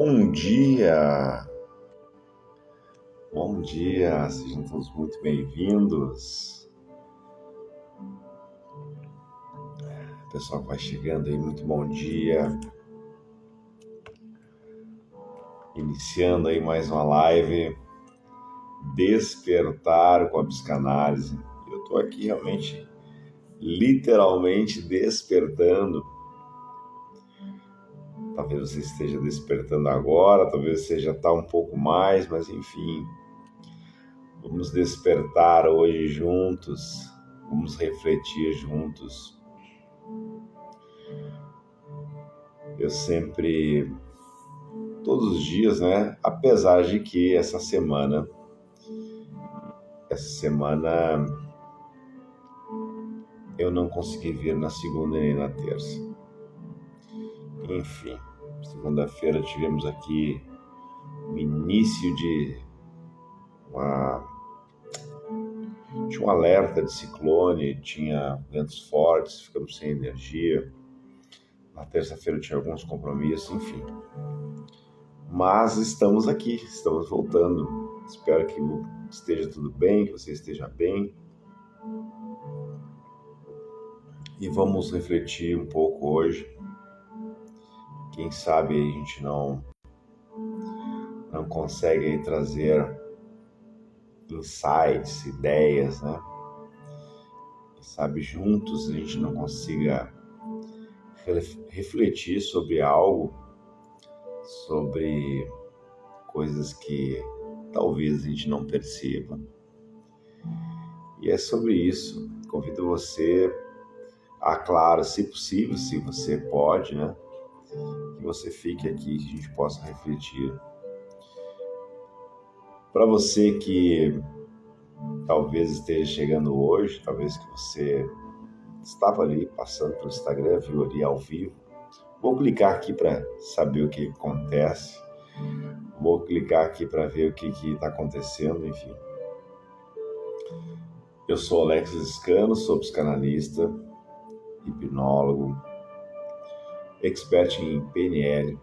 Bom dia! Bom dia! Sejam todos muito bem-vindos. O pessoal que vai chegando aí, muito bom dia. Iniciando aí mais uma live, Despertar com a Psicanálise. Eu estou aqui realmente, literalmente despertando. Talvez você esteja despertando agora, talvez você já está um pouco mais, mas enfim, vamos despertar hoje juntos, vamos refletir juntos. Eu sempre, todos os dias, né, apesar de que essa semana eu não consegui vir na segunda nem na terça. Enfim, segunda-feira tivemos aqui o início de um alerta de ciclone, tinha ventos fortes, ficamos sem energia. Na terça-feira eu tinha alguns compromissos, enfim. Mas estamos aqui, estamos voltando. Espero que esteja tudo bem, que você esteja bem. E vamos refletir um pouco hoje. Quem sabe a gente não consegue aí trazer insights, ideias, né? Quem sabe juntos a gente não consiga refletir sobre algo, sobre coisas que talvez a gente não perceba. E é sobre isso. Convido você a, claro, se possível, se você pode, né? Que você fique aqui, que a gente possa refletir. Para você que talvez esteja chegando hoje, talvez que você estava ali passando pelo Instagram, viu ali ao vivo, vou clicar aqui para saber o que acontece, vou clicar aqui para ver o que está acontecendo, enfim. Eu sou Alexis Scano, sou psicanalista, hipnólogo, expert em PNL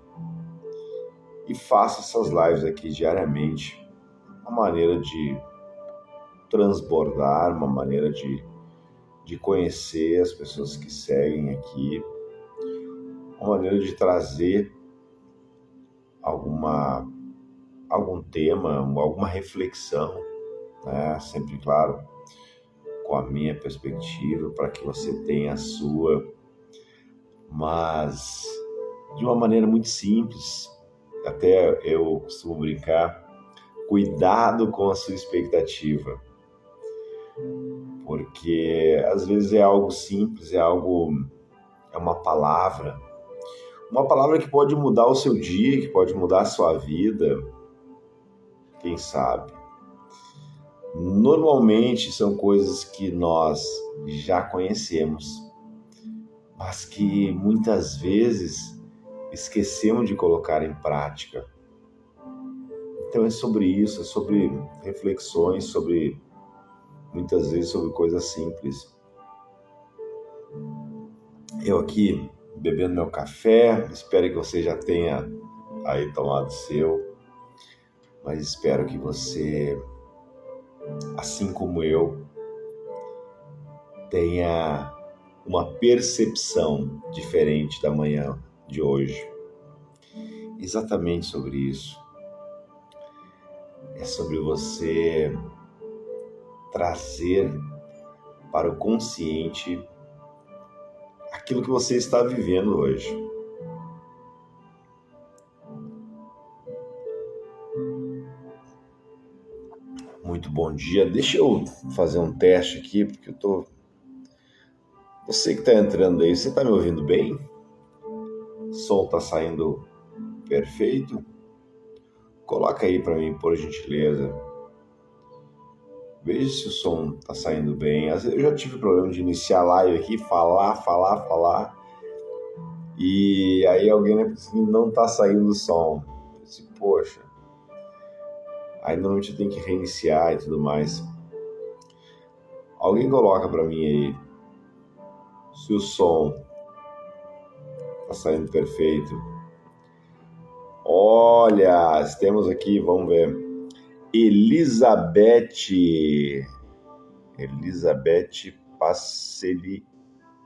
e faço essas lives aqui diariamente, uma maneira de transbordar, uma maneira de conhecer as pessoas que seguem aqui, uma maneira de trazer algum tema, alguma reflexão, né? Sempre, claro, com a minha perspectiva, para que você tenha a sua, mas de uma maneira muito simples. Até eu costumo brincar, cuidado com a sua expectativa, porque às vezes é algo simples, é uma palavra que pode mudar o seu dia, que pode mudar a sua vida, quem sabe. Normalmente são coisas que nós já conhecemos, mas que muitas vezes esquecemos de colocar em prática. Então é sobre isso, é sobre reflexões, muitas vezes sobre coisas simples. Eu aqui bebendo meu café, espero que você já tenha aí tomado o seu, mas espero que você, assim como eu, tenha uma percepção diferente da manhã de hoje. Exatamente sobre isso. É sobre você trazer para o consciente aquilo que você está vivendo hoje. Muito bom dia. Deixa eu fazer um teste aqui, porque Você que está entrando aí, você está me ouvindo bem? O som está saindo perfeito? Coloca aí para mim, por gentileza. Veja se o som está saindo bem. Às vezes eu já tive problema de iniciar a live aqui, falar. E aí alguém não está saindo o som. Eu disse, poxa. Aí normalmente eu tenho que reiniciar e tudo mais. Alguém coloca para mim aí se o som está saindo perfeito. Olha, temos aqui, vamos ver, Elizabeth Paceli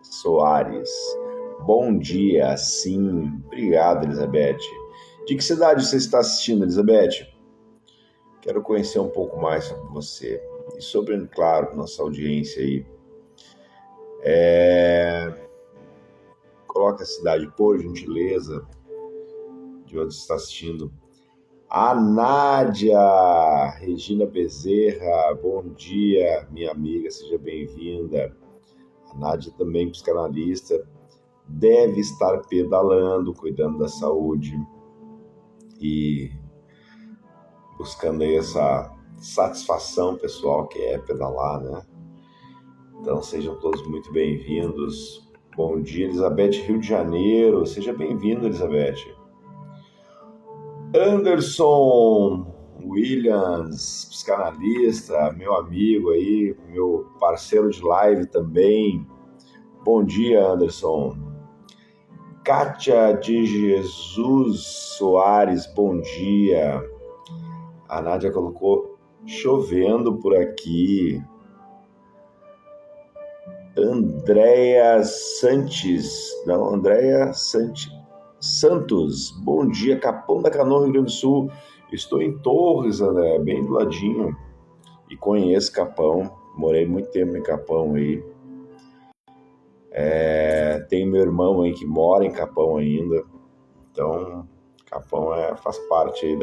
Soares. Bom dia, sim. Obrigado, Elizabeth. De que cidade você está assistindo, Elizabeth? Quero conhecer um pouco mais sobre você e sobre, claro, nossa audiência aí. Coloque a cidade, por gentileza, de onde você está assistindo. A Nádia Regina Bezerra, bom dia, minha amiga, seja bem-vinda. A Nádia também psicanalista, deve estar pedalando, cuidando da saúde e buscando aí essa satisfação pessoal que é pedalar, né? Então sejam todos muito bem-vindos. Bom dia, Elizabeth, Rio de Janeiro, seja bem-vindo, Elizabeth. Anderson Williams, psicanalista, meu amigo aí, meu parceiro de live também. Bom dia, Anderson. Kátia de Jesus Soares, bom dia. A Nádia colocou chovendo por aqui. Andréia Santos, bom dia, Capão da Canoa, Rio Grande do Sul. Estou em Torres, André, bem do ladinho. E conheço Capão, morei muito tempo em Capão aí. Tem meu irmão aí que mora em Capão ainda. Então, Capão faz parte aí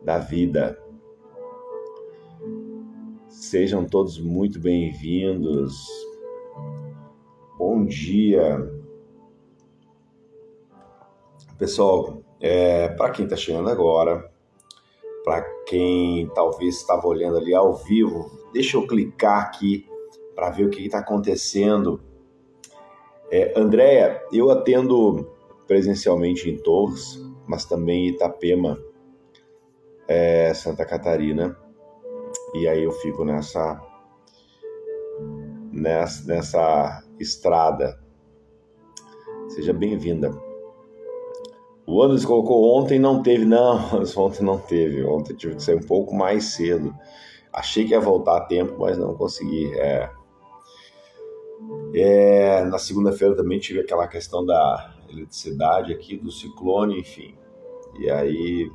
da vida. Sejam todos muito bem-vindos. Bom dia. Pessoal, para quem está chegando agora, para quem talvez estava olhando ali ao vivo, deixa eu clicar aqui para ver o que está acontecendo. Andréia, eu atendo presencialmente em Torres, mas também em Itapema, Santa Catarina, e aí eu fico nessa estrada. Seja bem-vinda. O Anderson colocou ontem não teve. Não, ontem não teve. Ontem tive que sair um pouco mais cedo. Achei que ia voltar a tempo, mas não consegui. Na segunda-feira também tive aquela questão da eletricidade aqui, do ciclone, enfim. E aí,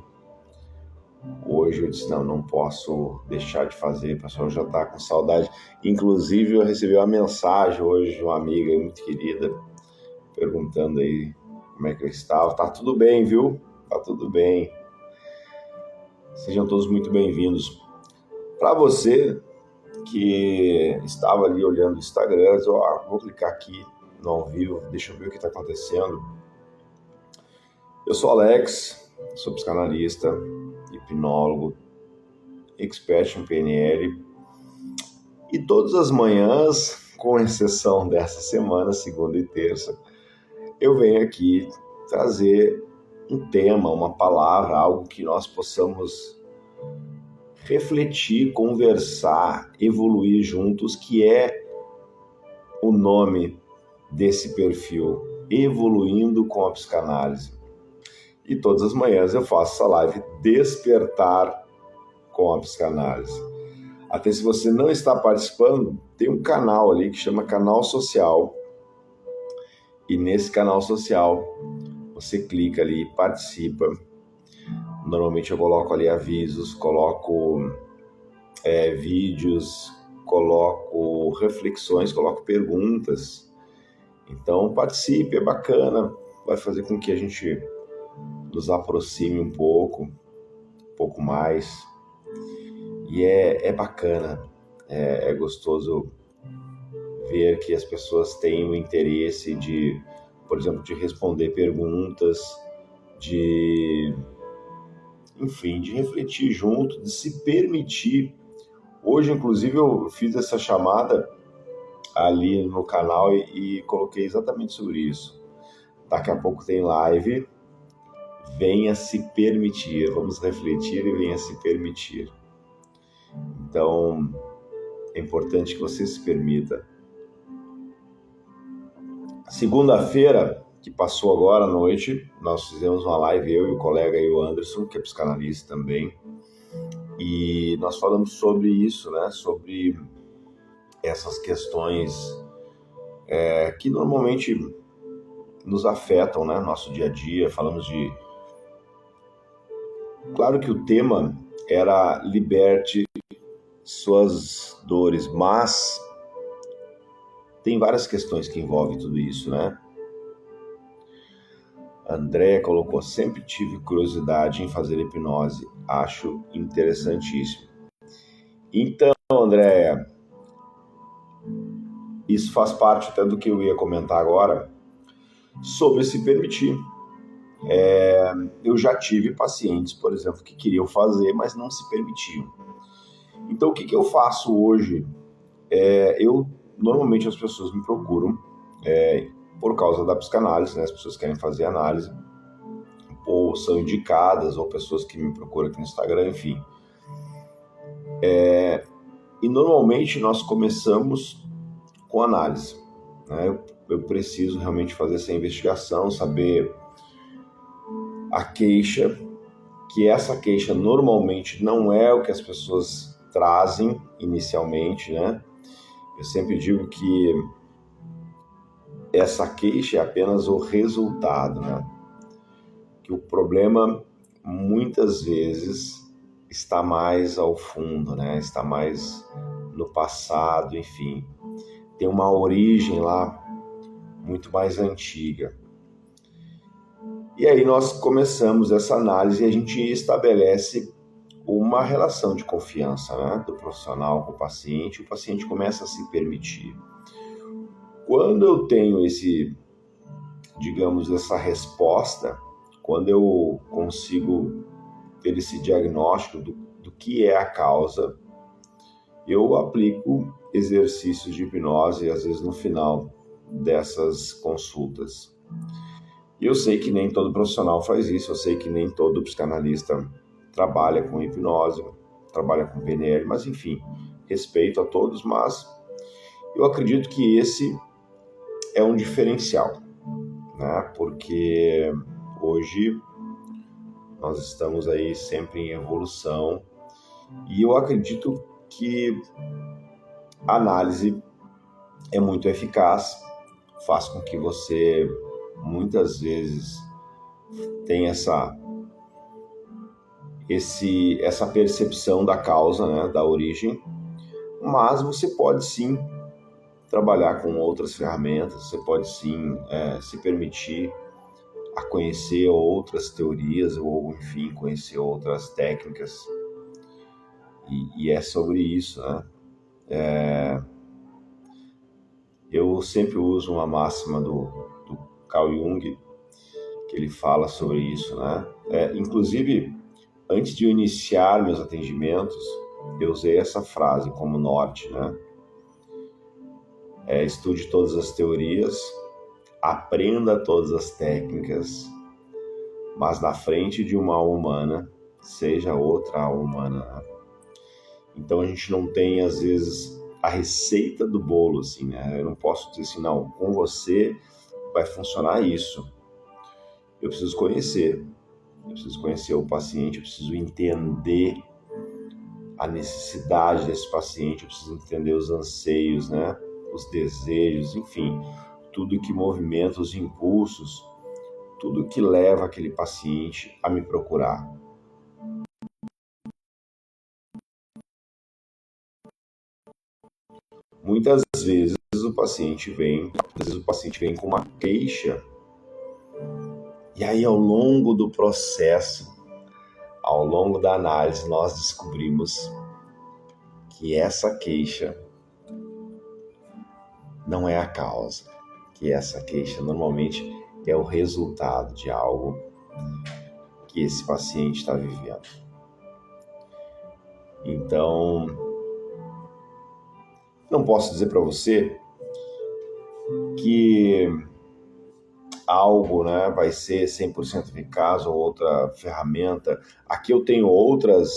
hoje eu disse, não posso deixar de fazer, o pessoal já está com saudade. Inclusive, eu recebi uma mensagem hoje de uma amiga muito querida, perguntando aí como é que eu estava. Tá tudo bem, viu? Tá tudo bem. Sejam todos muito bem-vindos. Para você que estava ali olhando o Instagram, vou clicar aqui no ao vivo, deixa eu ver o que está acontecendo. Eu sou Alex, sou psicanalista, hipnólogo, expert em PNL, e todas as manhãs, com exceção dessa semana, segunda e terça, eu venho aqui trazer um tema, uma palavra, algo que nós possamos refletir, conversar, evoluir juntos, que é o nome desse perfil, Evoluindo com a Psicanálise. E todas as manhãs eu faço essa live Despertar com a Psicanálise. Até se você não está participando, tem um canal ali que chama Canal Social. E nesse canal social, você clica ali e participa. Normalmente eu coloco ali avisos, coloco vídeos, coloco reflexões, coloco perguntas. Então participe, é bacana, vai fazer com que a gente nos aproxime um pouco mais. E é bacana, é gostoso ver que as pessoas têm o interesse de, por exemplo, de responder perguntas, de refletir junto, de se permitir. Hoje, inclusive, eu fiz essa chamada ali no canal e coloquei exatamente sobre isso. Daqui a pouco tem live, venha se permitir, vamos refletir e venha se permitir. Então, é importante que você se permita. Segunda-feira, que passou agora à noite. Nós fizemos uma live, eu e o colega aí, o Anderson, que é psicanalista também, e nós falamos sobre isso, né? Sobre essas questões que normalmente nos afetam, né? Nosso dia a dia. Falamos de... Claro que o tema era liberte suas dores, mas tem várias questões que envolvem tudo isso, né? A Andréa colocou: sempre tive curiosidade em fazer hipnose, acho interessantíssimo. Então, Andréa, isso faz parte até do que eu ia comentar agora, sobre se permitir. Eu já tive pacientes, por exemplo, que queriam fazer, mas não se permitiam. Então, o que eu faço hoje? Normalmente as pessoas me procuram por causa da psicanálise, né? As pessoas querem fazer análise, ou são indicadas, ou pessoas que me procuram aqui no Instagram, enfim. E normalmente nós começamos com análise, né? Eu preciso realmente fazer essa investigação, saber a queixa, que essa queixa normalmente não é o que as pessoas trazem inicialmente, né? Eu sempre digo que essa queixa é apenas o resultado, né? Que o problema muitas vezes está mais ao fundo, né? Está mais no passado, enfim. Tem uma origem lá muito mais antiga. E aí nós começamos essa análise e a gente estabelece uma relação de confiança, né? Do profissional com o paciente começa a se permitir. Quando eu tenho essa resposta, quando eu consigo ter esse diagnóstico do que é a causa, eu aplico exercícios de hipnose, às vezes no final dessas consultas. Eu sei que nem todo profissional faz isso, eu sei que nem todo psicanalista trabalha com hipnose, trabalha com PNL, mas enfim, respeito a todos, mas eu acredito que esse é um diferencial, né? Porque hoje nós estamos aí sempre em evolução e eu acredito que a análise é muito eficaz, faz com que você muitas vezes tenha essa percepção da causa, né, da origem, mas você pode sim trabalhar com outras ferramentas, você pode sim se permitir a conhecer outras teorias ou, enfim, conhecer outras técnicas. E é sobre isso, né? Eu sempre uso uma máxima do Carl Jung, que ele fala sobre isso, né? Inclusive, antes de eu iniciar meus atendimentos, eu usei essa frase como norte, né? Estude todas as teorias, aprenda todas as técnicas, mas na frente de uma alma humana, seja outra alma humana, né? Então a gente não tem, às vezes, a receita do bolo, assim, né? Eu não posso dizer assim, não, com você vai funcionar isso. Eu preciso conhecer o paciente, eu preciso entender a necessidade desse paciente, eu preciso entender os anseios, né? Os desejos, enfim, tudo que movimenta os impulsos, tudo que leva aquele paciente a me procurar. Muitas vezes o paciente vem com uma queixa, e aí ao longo do processo, ao longo da análise, nós descobrimos que essa queixa não é a causa, que essa queixa normalmente é o resultado de algo que esse paciente está vivendo. Então, não posso dizer para você que algo, né, vai ser 100% eficaz ou outra ferramenta. Aqui eu tenho outras,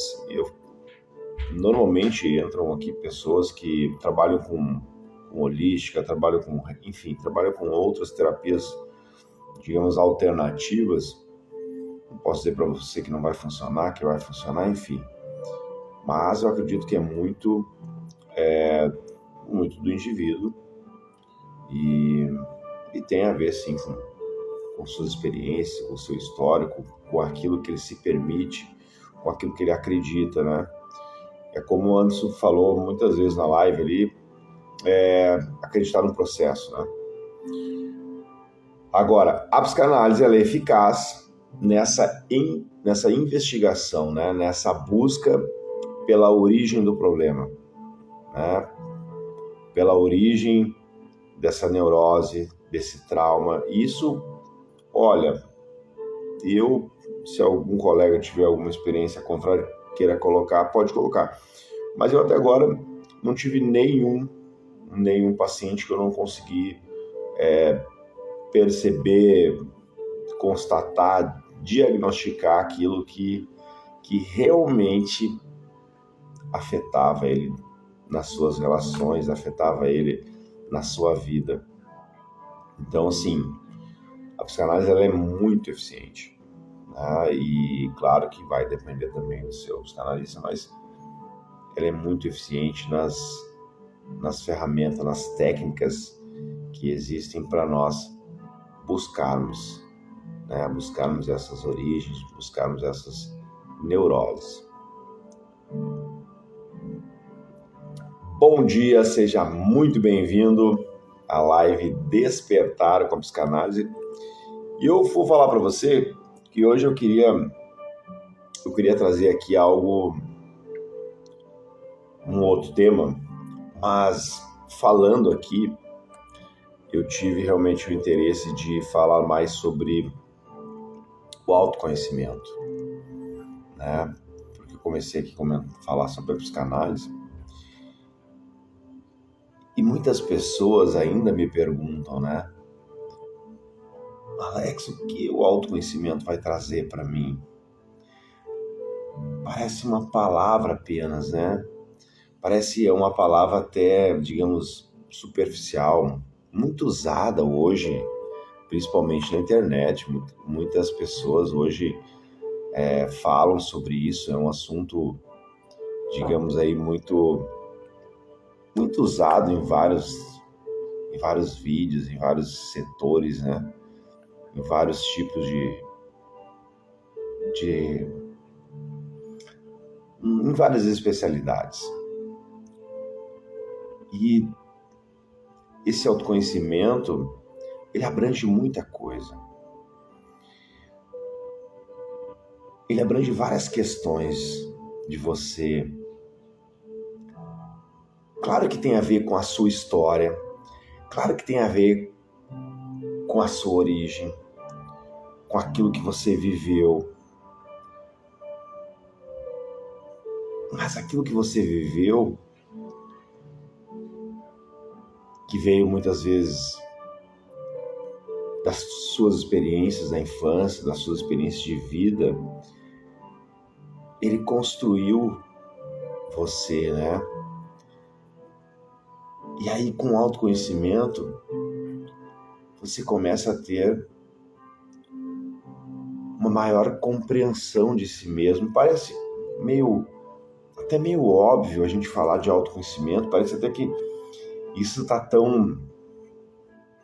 normalmente entram aqui pessoas que trabalham com holística, trabalham com outras terapias digamos, alternativas. Não posso dizer para você que não vai funcionar, que vai funcionar, enfim. Mas eu acredito que é muito do indivíduo e tem a ver, sim, com suas experiências, com o seu histórico, com aquilo que ele se permite, com aquilo que ele acredita, né? É como o Anderson falou muitas vezes na live ali, acreditar no processo, né? Agora, a psicanálise ela é eficaz nessa investigação, né? Nessa busca pela origem do problema, né? Pela origem dessa neurose, desse trauma. Isso, olha, se algum colega tiver alguma experiência contrária, queira colocar, pode colocar. Mas eu até agora não tive nenhum paciente que eu não consegui perceber, constatar, diagnosticar aquilo que realmente afetava ele nas suas relações, afetava ele na sua vida. Então, assim, a psicanálise ela é muito eficiente, né? E claro que vai depender também do seu psicanalista, mas ela é muito eficiente nas ferramentas, nas técnicas que existem para nós buscarmos, né? Buscarmos essas origens, buscarmos essas neuroses. Bom dia, seja muito bem-vindo à live Despertar com a Psicanálise. E eu vou falar para você que hoje eu queria trazer aqui um outro tema, mas falando aqui, eu tive realmente o interesse de falar mais sobre o autoconhecimento, né? Porque eu comecei aqui a falar sobre a psicanálise e muitas pessoas ainda me perguntam, né? Alex, o que o autoconhecimento vai trazer para mim? Parece uma palavra apenas, né? Parece uma palavra até, digamos, superficial, muito usada hoje, principalmente na internet. Muitas pessoas hoje falam sobre isso, é um assunto, digamos aí, muito usado em vários vídeos, em vários setores, né? Em vários tipos em várias especialidades. E esse autoconhecimento, ele abrange muita coisa. Ele abrange várias questões de você. Claro que tem a ver com a sua história, claro que tem a ver com a sua origem, com aquilo que você viveu. Mas aquilo que você viveu, que veio muitas vezes das suas experiências da infância, das suas experiências de vida, ele construiu você, né? E aí, com o autoconhecimento, você começa a ter uma maior compreensão de si mesmo. Parece até meio óbvio a gente falar de autoconhecimento, parece até que isso está tão,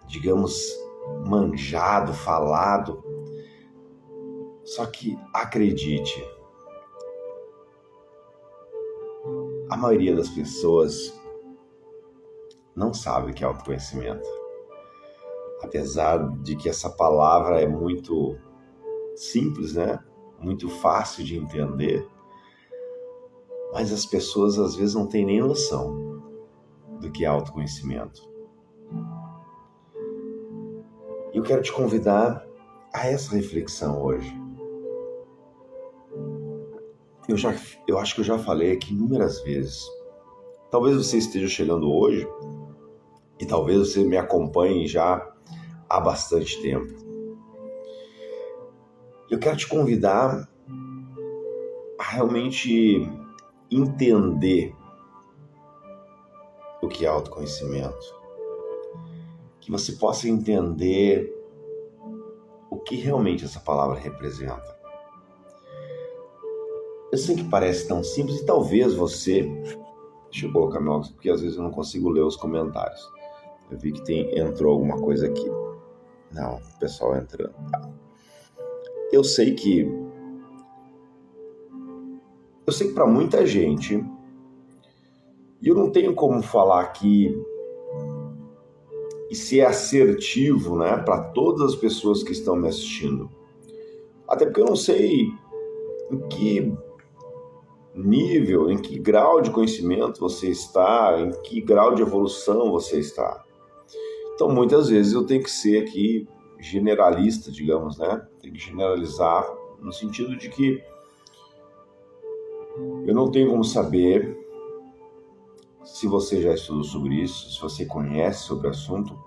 digamos, manjado, falado. Só que acredite, a maioria das pessoas não sabe o que é autoconhecimento. Apesar de que essa palavra é muito simples, né? Muito fácil de entender, mas as pessoas às vezes não têm nem noção do que é autoconhecimento. E eu quero te convidar a essa reflexão hoje. Eu acho que eu já falei aqui inúmeras vezes. Talvez você esteja chegando hoje e talvez você me acompanhe já há bastante tempo. Eu quero te convidar a realmente entender o que é autoconhecimento. Que você possa entender que realmente essa palavra representa. Eu sei que parece tão simples e talvez você... Deixa eu colocar meu óculos, porque às vezes eu não consigo ler os comentários. Eu vi que entrou alguma coisa aqui. Não, o pessoal entrando. Tá. Eu sei que para muita gente, e eu não tenho como falar aqui e ser assertivo, né, para todas as pessoas que estão me assistindo. Até porque eu não sei em que nível, em que grau de conhecimento você está, em que grau de evolução você está. Então, muitas vezes eu tenho que ser aqui generalista, digamos, né? Tem que generalizar no sentido de que eu não tenho como saber se você já estudou sobre isso, se você conhece sobre o assunto,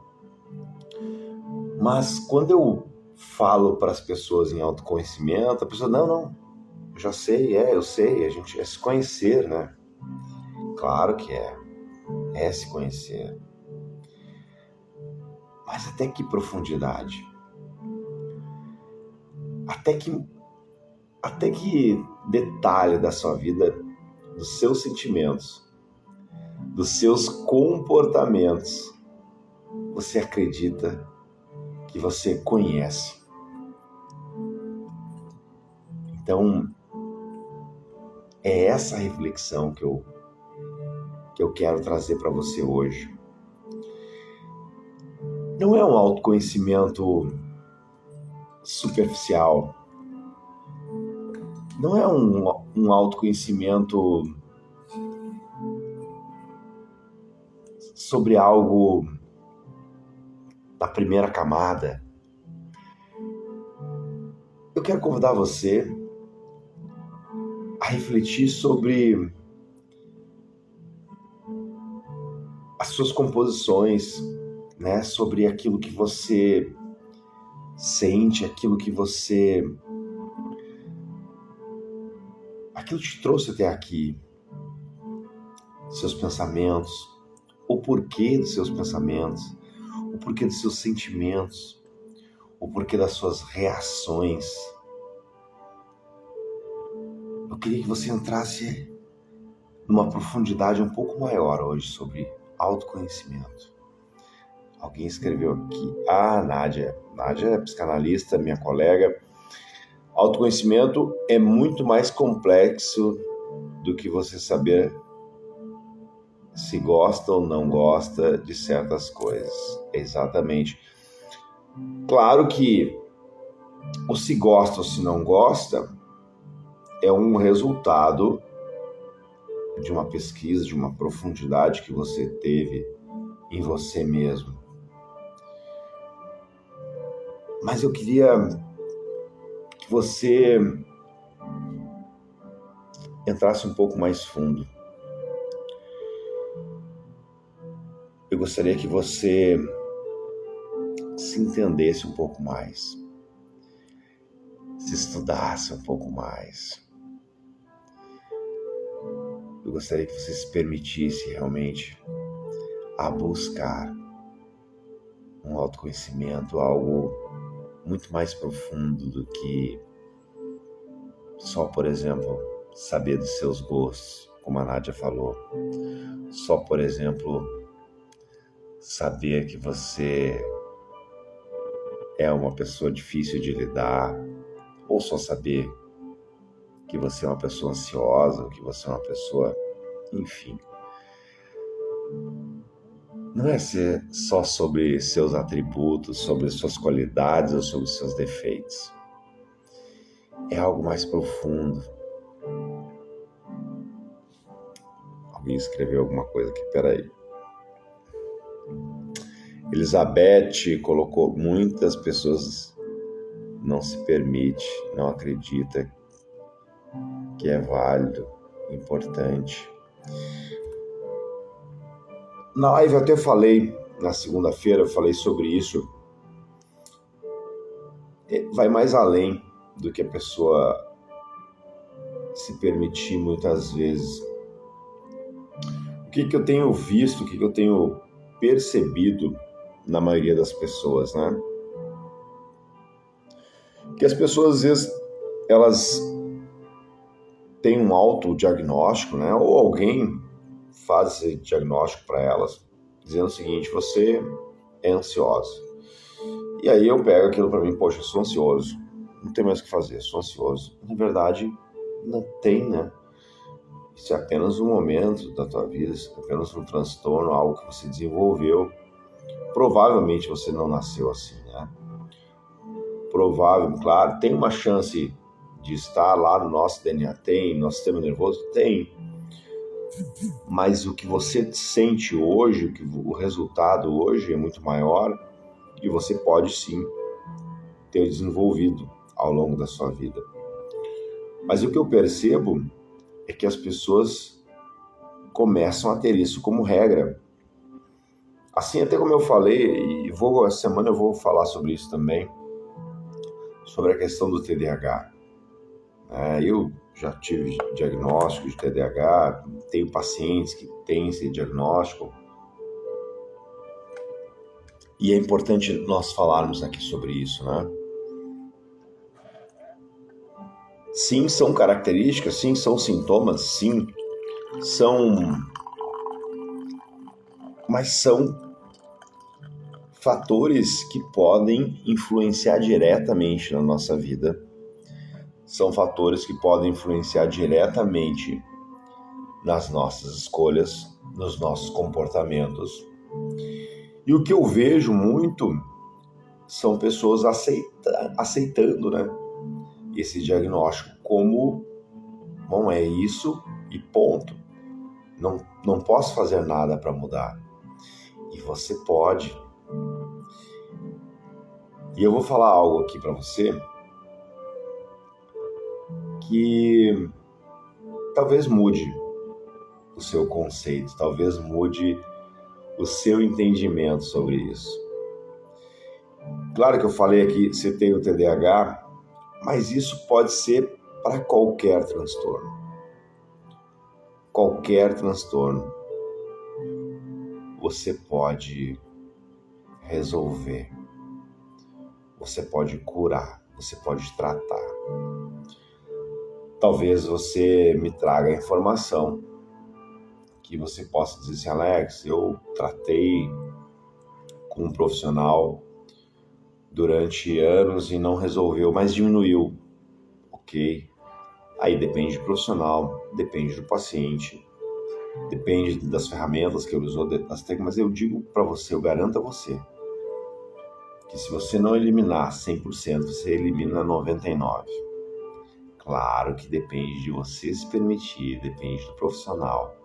mas quando eu falo para as pessoas em autoconhecimento, a pessoa, não, eu sei, a gente é se conhecer, né? Claro que é se conhecer. Mas até que profundidade? Até que detalhe da sua vida, dos seus sentimentos, dos seus comportamentos, você acredita que você conhece? Então, é essa reflexão que eu quero trazer para você hoje. Não é um autoconhecimento superficial. Não é um autoconhecimento sobre algo da primeira camada. Eu quero convidar você a refletir sobre as suas composições, né? Sobre aquilo que você sente, aquilo que te trouxe até aqui, seus pensamentos, o porquê dos seus pensamentos, o porquê dos seus sentimentos, o porquê das suas reações. Eu queria que você entrasse numa profundidade um pouco maior hoje sobre autoconhecimento. Alguém escreveu aqui, Nádia é psicanalista, minha colega. Autoconhecimento é muito mais complexo do que você saber se gosta ou não gosta de certas coisas. Exatamente. Claro que o se gosta ou se não gosta é um resultado de uma pesquisa, de uma profundidade que você teve em você mesmo. Mas eu queria que você entrasse um pouco mais fundo. Eu gostaria que você se entendesse um pouco mais, se estudasse um pouco mais. Eu gostaria que você se permitisse realmente a buscar um autoconhecimento, algo muito mais profundo do que só, por exemplo, saber dos seus gostos, como a Nádia falou. Só, por exemplo, saber que você é uma pessoa difícil de lidar, ou só saber que você é uma pessoa ansiosa, ou que você é uma pessoa... Enfim. Não é ser só sobre seus atributos, sobre suas qualidades ou sobre seus defeitos. É algo mais profundo. Alguém escreveu alguma coisa aqui, peraí. Elizabeth colocou: muitas pessoas não se permite, não acredita que é válido, importante. Na live eu até falei, na segunda-feira eu falei sobre isso. Vai mais além do que a pessoa se permitir muitas vezes. O que eu tenho visto, o que eu tenho percebido na maioria das pessoas, né? que as pessoas, às vezes, elas têm um autodiagnóstico, né? Ou alguém faz esse diagnóstico para elas, dizendo o seguinte: você é ansiosa. E aí eu pego aquilo para mim: poxa, eu sou ansioso, não tem mais o que fazer, sou ansioso. Na verdade, não tem, né? Isso é apenas um momento da tua vida, isso é apenas um transtorno, algo que você desenvolveu. Provavelmente você não nasceu assim, né? Provável, claro, tem uma chance de estar lá no nosso DNA, tem, nosso sistema nervoso, tem. Mas o que você sente hoje, o resultado hoje é muito maior e você pode sim ter desenvolvido ao longo da sua vida. Mas o que eu percebo é que as pessoas começam a ter isso como regra. Assim, até como eu falei, essa semana eu vou falar sobre isso também, sobre a questão do TDAH. Eu já tive diagnóstico de TDAH, tenho pacientes que têm esse diagnóstico. E é importante nós falarmos aqui sobre isso, né? Sim, são características, sim, são sintomas, sim, mas são fatores que podem influenciar diretamente na nossa vida. São fatores que podem influenciar diretamente nas nossas escolhas, nos nossos comportamentos. E o que eu vejo muito são pessoas aceitando, né, esse diagnóstico como, bom, é isso e ponto. Não posso fazer nada para mudar. E você pode. E eu vou falar algo aqui para você que talvez mude o seu conceito, talvez mude o seu entendimento sobre isso. Claro que eu falei aqui, você tem o TDAH, mas isso pode ser para qualquer transtorno. Qualquer transtorno você pode resolver, você pode curar, você pode tratar. Talvez você me traga a informação que você possa dizer assim: Alex, eu tratei com um profissional durante anos e não resolveu, mas diminuiu. Ok. Aí depende do profissional, depende do paciente, depende das ferramentas que ele usou, das técnicas, mas eu digo para você, eu garanto a você, que se você não eliminar 100%, você elimina 99%. Claro que depende de você se permitir, depende do profissional,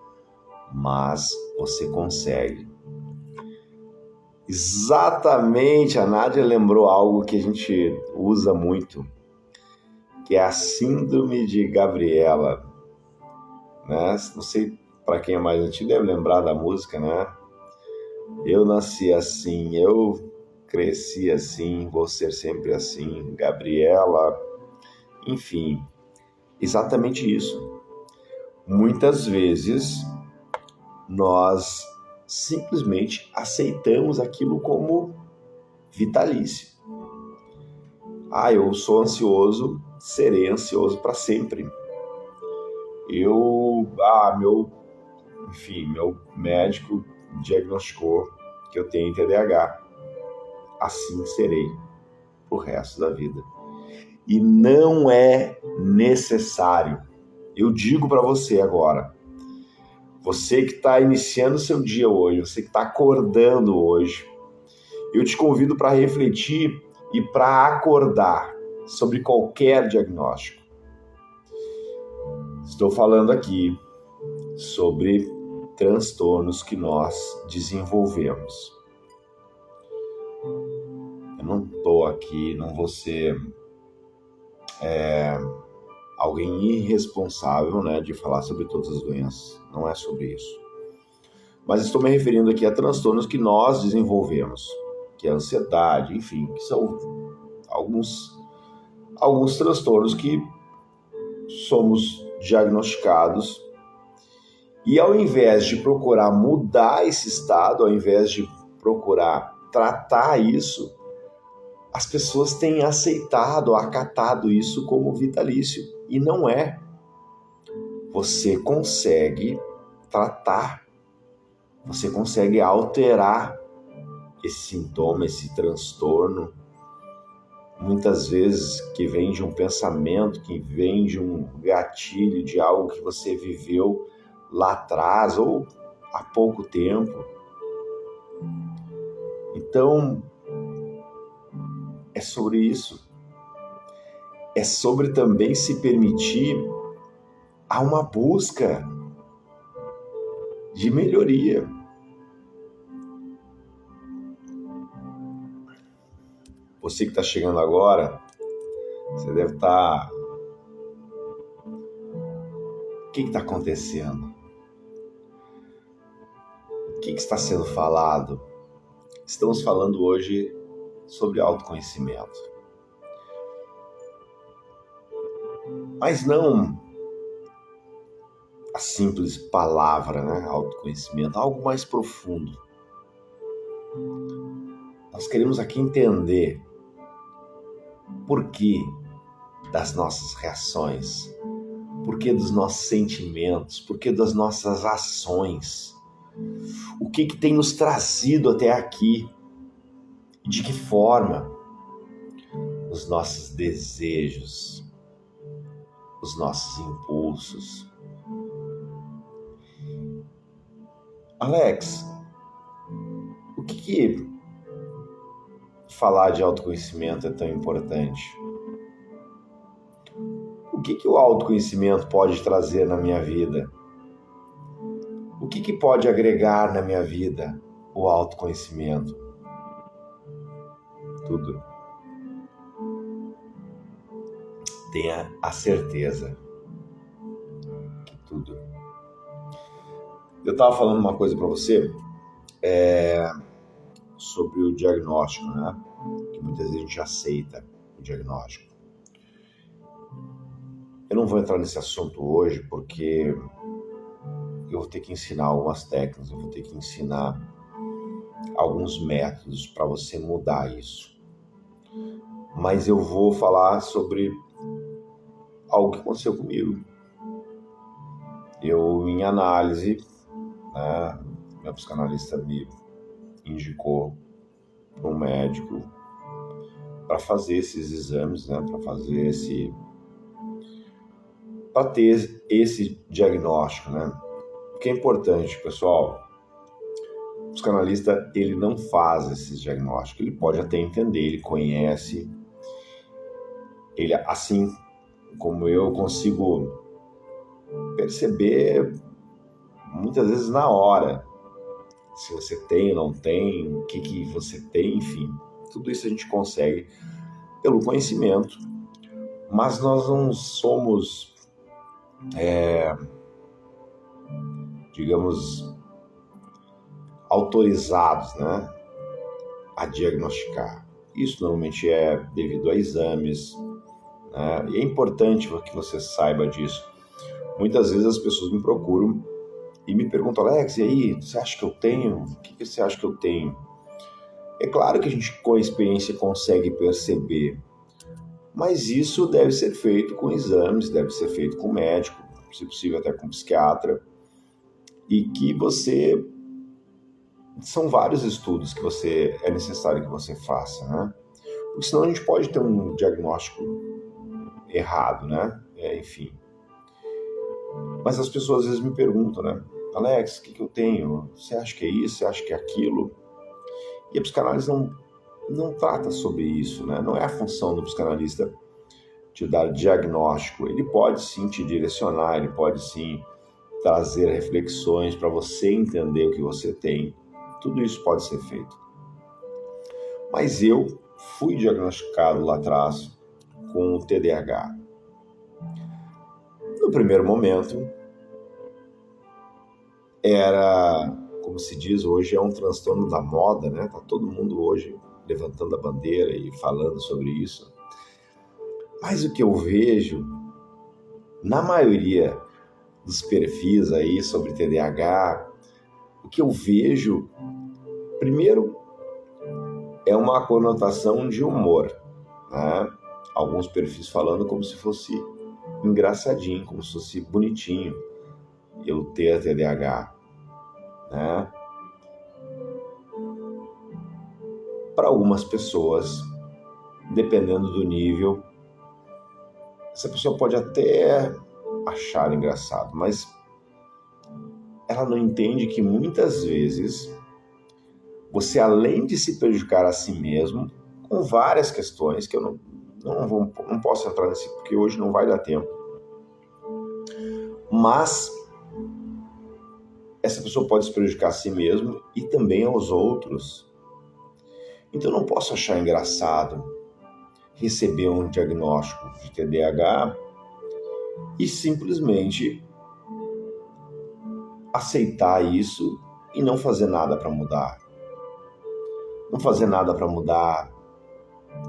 mas você consegue. Exatamente, a Nádia lembrou algo que a gente usa muito, que é a síndrome de Gabriela, né? Não sei, para quem é mais antigo deve lembrar da música, né? Eu nasci assim, eu cresci assim, vou ser sempre assim, Gabriela. Enfim, exatamente isso. Muitas vezes nós simplesmente aceitamos aquilo como vitalício. Eu sou ansioso, serei ansioso para sempre. Meu médico diagnosticou que eu tenho TDAH. Assim serei pro resto da vida. E não é necessário. Eu digo para você agora, você que está iniciando seu dia hoje, você que está acordando hoje, eu te convido para refletir e para acordar sobre qualquer diagnóstico. Estou falando aqui sobre transtornos que nós desenvolvemos. Eu não estou aqui, não vou ser alguém irresponsável, né, de falar sobre todas as doenças. Não é sobre isso. Mas estou me referindo aqui a transtornos que nós desenvolvemos, que é a ansiedade, enfim, que são alguns transtornos que somos diagnosticados. E ao invés de procurar mudar esse estado, ao invés de procurar tratar isso, as pessoas têm aceitado, acatado isso como vitalício, e não é. Você consegue tratar, você consegue alterar esse sintoma, esse transtorno, muitas vezes que vem de um pensamento, que vem de um gatilho, de algo que você viveu lá atrás ou há pouco tempo. Então, é sobre isso. É sobre também se permitir a uma busca de melhoria. Você que está chegando agora, você deve estar... O que está acontecendo? O que está sendo falado? Estamos falando hoje sobre autoconhecimento. Mas não a simples palavra, né? Autoconhecimento, algo mais profundo. Nós queremos aqui entender por que das nossas reações, por que dos nossos sentimentos, por que das nossas ações, o que tem nos trazido até aqui, e de que forma os nossos desejos, os nossos impulsos. Alex, o que falar de autoconhecimento é tão importante? O que o autoconhecimento pode trazer na minha vida? O que pode agregar na minha vida o autoconhecimento? Tudo. Tenha a certeza que tudo. Eu estava falando uma coisa para você sobre o diagnóstico, né? Que muitas vezes a gente aceita o diagnóstico. Eu não vou entrar nesse assunto hoje porque eu vou ter que ensinar algumas técnicas, eu vou ter que ensinar alguns métodos para você mudar isso. Mas eu vou falar sobre algo que aconteceu comigo. Eu, em análise, né, meu psicanalista me indicou para um médico para fazer esses exames, né, para ter esse diagnóstico, né? O que é importante, pessoal, o psicanalista, ele não faz esses diagnósticos, ele pode até entender, ele conhece, ele, assim como eu, consigo perceber muitas vezes na hora se você tem ou não tem, o que você tem, enfim, tudo isso a gente consegue pelo conhecimento, mas nós não somos digamos, autorizados, né, a diagnosticar. Isso normalmente é devido a exames, né, e é importante que você saiba disso. Muitas vezes as pessoas me procuram e me perguntam: Alex, e aí, você acha que eu tenho? O que você acha que eu tenho? É claro que a gente com a experiência consegue perceber, mas isso deve ser feito com exames, deve ser feito com médico, se possível até com psiquiatra, e que são vários estudos que é necessário que você faça, né? Porque senão a gente pode ter um diagnóstico errado, né? Enfim. Mas as pessoas às vezes me perguntam, né? Alex, o que eu tenho? Você acha que é isso? Você acha que é aquilo? E a psicanálise não trata sobre isso, né? Não é a função do psicanalista te dar diagnóstico. Ele pode sim te direcionar, ele pode sim trazer reflexões para você entender o que você tem. Tudo isso pode ser feito. Mas eu fui diagnosticado lá atrás com o TDAH. No primeiro momento, era, como se diz hoje, é um transtorno da moda, né? Tá todo mundo hoje levantando a bandeira e falando sobre isso. Mas o que eu vejo, na maioria dos perfis aí sobre TDAH, o que eu vejo, primeiro, é uma conotação de humor, né? Alguns perfis falando como se fosse engraçadinho, como se fosse bonitinho eu ter a TDAH, né? Para algumas pessoas, dependendo do nível, essa pessoa pode até achar engraçado, mas ela não entende que muitas vezes você, além de se prejudicar a si mesmo, com várias questões que eu não posso entrar nesse porque hoje não vai dar tempo, mas essa pessoa pode se prejudicar a si mesmo e também aos outros. Então eu não posso achar engraçado receber um diagnóstico de TDAH e simplesmente aceitar isso e não fazer nada para mudar. Não fazer nada para mudar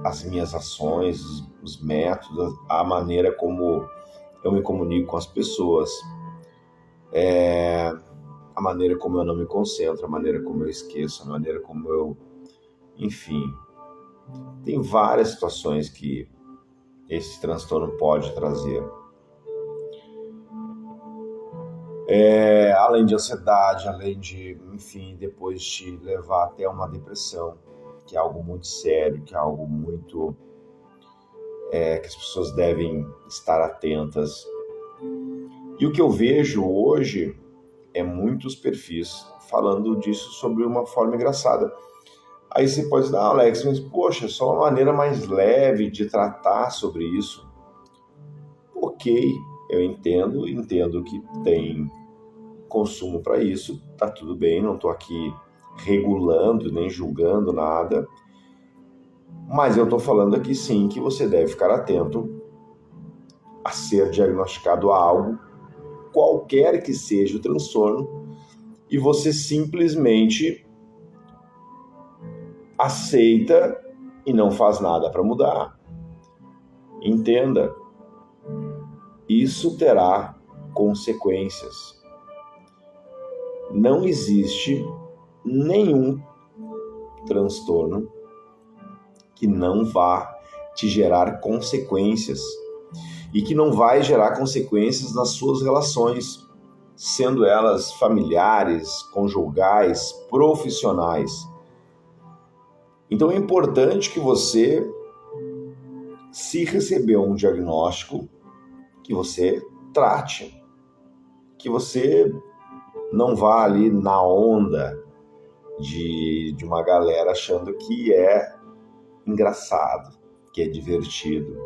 as minhas ações, os métodos, a maneira como eu me comunico com as pessoas, a maneira como eu não me concentro, a maneira como eu esqueço, a maneira como eu... Enfim, tem várias situações que esse transtorno pode trazer. Além de ansiedade, além de, enfim, depois te levar até uma depressão, que é algo muito sério, que é algo muito... que as pessoas devem estar atentas. E o que eu vejo hoje é muitos perfis falando disso sobre uma forma engraçada. Aí você pode dizer, Alex, mas poxa, é só uma maneira mais leve de tratar sobre isso. Ok, eu entendo que tem consumo para isso, tá tudo bem, não estou aqui regulando nem julgando nada, mas eu estou falando aqui sim que você deve ficar atento a ser diagnosticado a algo, qualquer que seja o transtorno, e você simplesmente aceita e não faz nada para mudar. Entenda, isso terá consequências. Não existe nenhum transtorno que não vá te gerar consequências e que não vai gerar consequências nas suas relações, sendo elas familiares, conjugais, profissionais. Então é importante que você, se receber um diagnóstico, que você trate, que você não vá ali na onda de uma galera achando que é engraçado, que é divertido,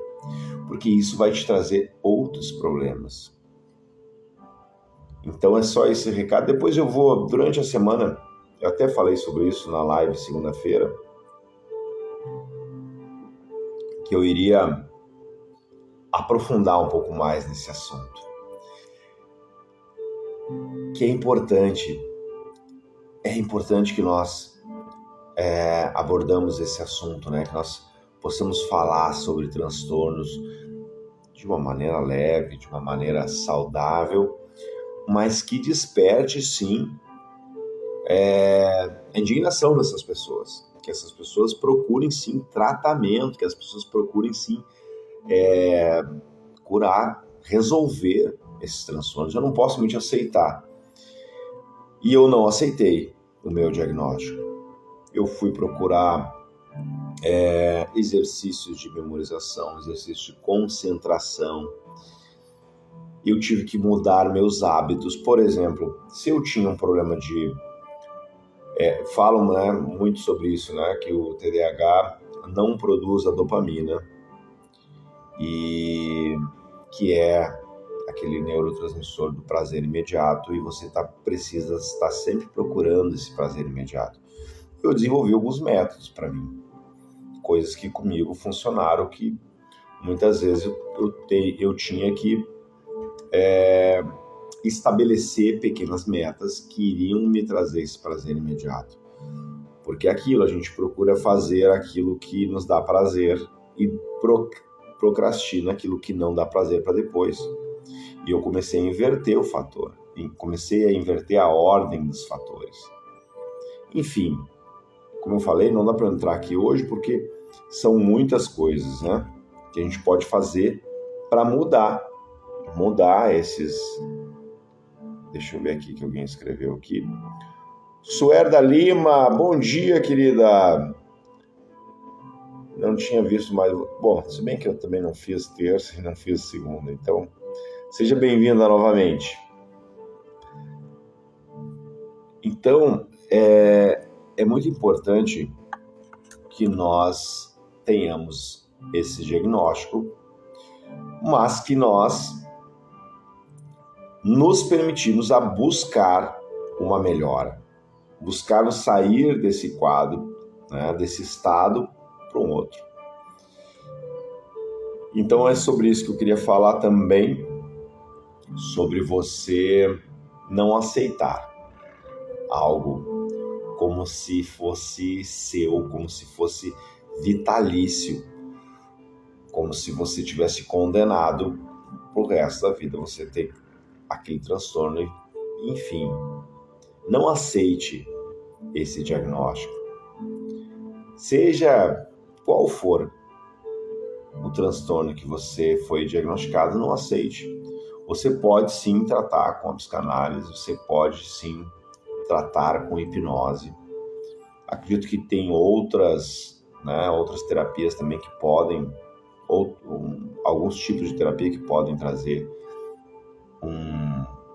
porque isso vai te trazer outros problemas. Então é só esse recado. Depois eu vou, durante a semana, eu até falei sobre isso na live segunda-feira, que eu iria aprofundar um pouco mais nesse assunto. Que é importante que nós abordamos esse assunto, né? Que nós possamos falar sobre transtornos de uma maneira leve, de uma maneira saudável, mas que desperte, sim, a indignação dessas pessoas. Que essas pessoas procurem, sim, tratamento, que as pessoas procurem, sim, curar, resolver esses transtornos. Eu não posso me aceitar. E eu não aceitei o meu diagnóstico. Eu fui procurar exercícios de memorização, exercícios de concentração. Eu tive que mudar meus hábitos. Por exemplo, se eu tinha um problema de... falam, né, muito sobre isso, né, que o TDAH não produz a dopamina, e que é aquele neurotransmissor do prazer imediato, e você precisa estar sempre procurando esse prazer imediato. Eu desenvolvi alguns métodos para mim, coisas que comigo funcionaram, que muitas vezes eu tinha que estabelecer pequenas metas que iriam me trazer esse prazer imediato. Porque é aquilo, a gente procura fazer aquilo que nos dá prazer e procrastina aquilo que não dá prazer para depois. E eu comecei a inverter o fator, comecei a inverter a ordem dos fatores. Enfim, como eu falei, não dá para entrar aqui hoje porque são muitas coisas, né, que a gente pode fazer para mudar esses... Deixa eu ver aqui que alguém escreveu aqui. Suerda Lima, bom dia, querida. Não tinha visto mais... Bom, se bem que eu também não fiz terça e não fiz segunda, então seja bem-vinda novamente. Então, é muito importante que nós tenhamos esse diagnóstico, mas que nós nos permitimos a buscar uma melhora, buscar sair desse quadro, né, desse estado para um outro. Então é sobre isso que eu queria falar também, sobre você não aceitar algo como se fosse seu, como se fosse vitalício, como se você tivesse condenado pro resto da vida você ter aquele transtorno. Enfim, não aceite esse diagnóstico. Seja qual for o transtorno que você foi diagnosticado, não aceite. Você pode sim tratar com a psicanálise, você pode sim tratar com hipnose. Acredito que tem outras terapias também que podem, alguns tipos de terapia que podem trazer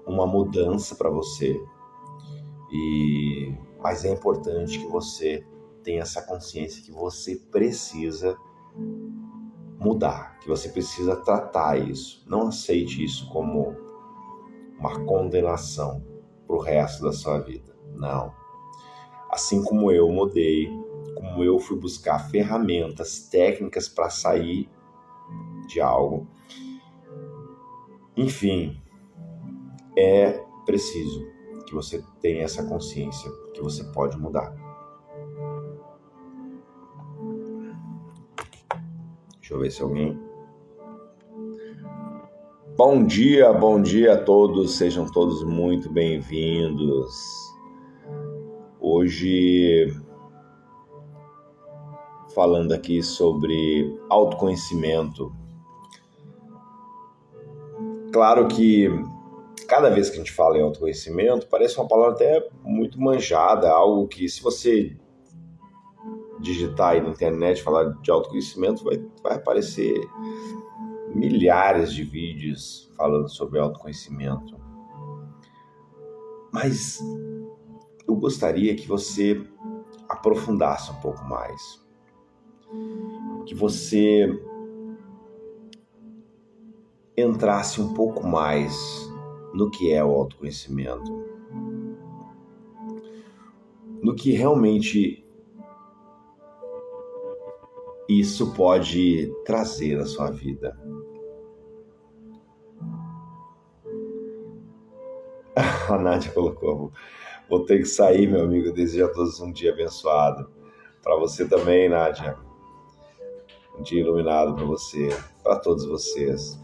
uma mudança para você. Mas é importante que você tenha essa consciência que você precisa mudar, que você precisa tratar isso. Não aceite isso como uma condenação para o resto da sua vida. Não. Assim como eu mudei, como eu fui buscar ferramentas, técnicas para sair de algo. Enfim, é preciso que você tenha essa consciência que você pode mudar. Deixa eu ver se alguém... Bom dia a todos, sejam todos muito bem-vindos. Hoje, falando aqui sobre autoconhecimento. Claro que cada vez que a gente fala em autoconhecimento, parece uma palavra até muito manjada, algo que se você digitar aí na internet, falar de autoconhecimento, vai aparecer milhares de vídeos falando sobre autoconhecimento. Mas eu gostaria que você aprofundasse um pouco mais, que você entrasse um pouco mais no que é o autoconhecimento, no que realmente isso pode trazer à sua vida. A Nádia colocou: vou ter que sair, meu amigo, desejo a todos um dia abençoado. Para você também, Nádia. Um dia iluminado para você, para todos vocês.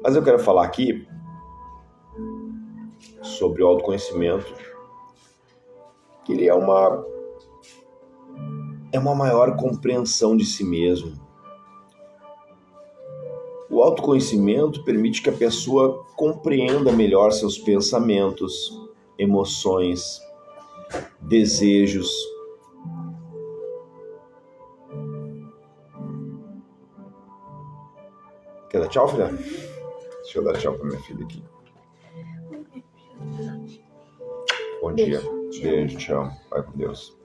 Mas eu quero falar aqui sobre o autoconhecimento, que ele é uma maior compreensão de si mesmo. O autoconhecimento permite que a pessoa compreenda melhor seus pensamentos, emoções, desejos. Quer dar tchau, filha? Deixa eu dar tchau para minha filha aqui. Bom dia. Beijo, tchau. Vai com Deus.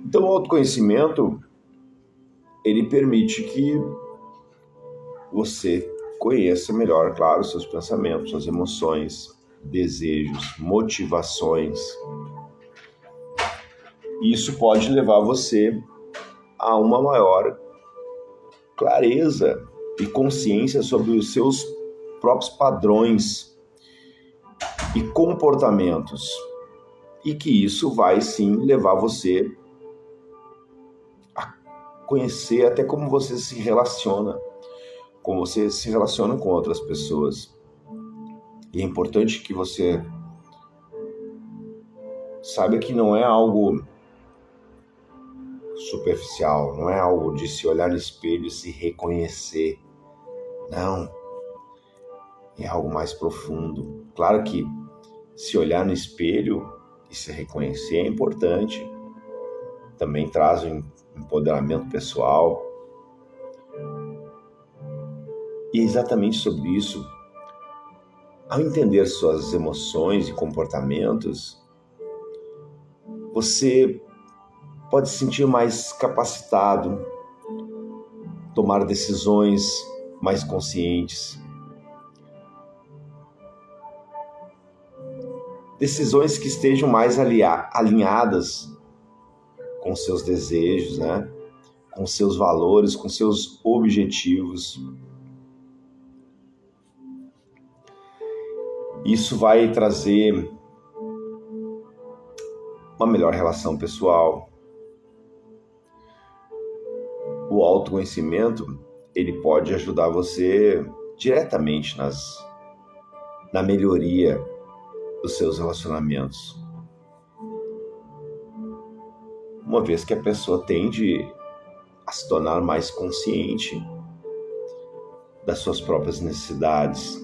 Então, o autoconhecimento, ele permite que você conheça melhor, claro, seus pensamentos, suas emoções, desejos, motivações. Isso pode levar você a uma maior clareza e consciência sobre os seus próprios padrões e comportamentos. E que isso vai, sim, levar você a conhecer até como você se relaciona, como você se relaciona com outras pessoas. E é importante que você saiba que não é algo superficial, não é algo de se olhar no espelho e se reconhecer. Não, é algo mais profundo. Claro que se olhar no espelho e se reconhecer é importante. Também traz um empoderamento pessoal. E é exatamente sobre isso. Ao entender suas emoções e comportamentos, você pode se sentir mais capacitado, tomar decisões mais conscientes. Decisões que estejam mais alinhadas com seus desejos, né? Com seus valores, com seus objetivos. Isso vai trazer uma melhor relação pessoal. O autoconhecimento, ele pode ajudar você diretamente na melhoria dos seus relacionamentos. Uma vez que a pessoa tende a se tornar mais consciente das suas próprias necessidades,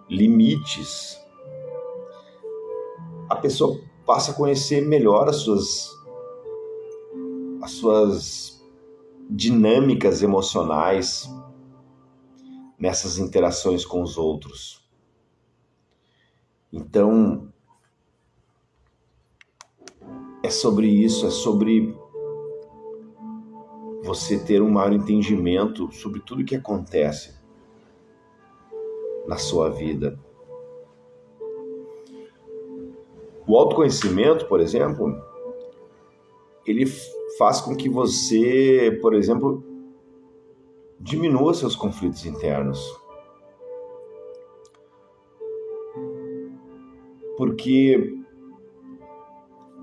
limites, a pessoa passa a conhecer melhor as suas dinâmicas emocionais nessas interações com os outros. Então, é sobre isso, é sobre você ter um maior entendimento sobre tudo que acontece na sua vida. O autoconhecimento, por exemplo, ele faz com que você, por exemplo, diminua seus conflitos internos. Porque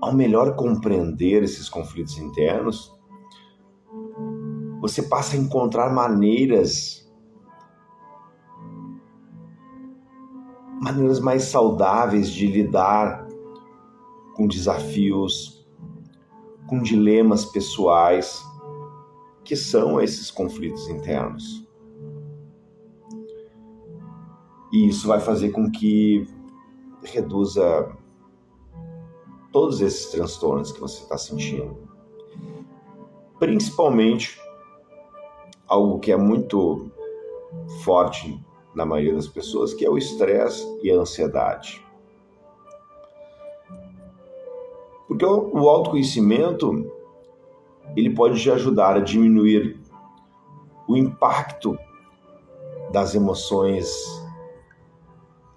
ao melhor compreender esses conflitos internos, você passa a encontrar maneiras mais saudáveis de lidar com desafios, com dilemas pessoais, que são esses conflitos internos. E isso vai fazer com que reduza todos esses transtornos que você está sentindo. Principalmente, algo que é muito forte na maioria das pessoas, que é o estresse e a ansiedade. Porque o autoconhecimento, ele pode te ajudar a diminuir o impacto das emoções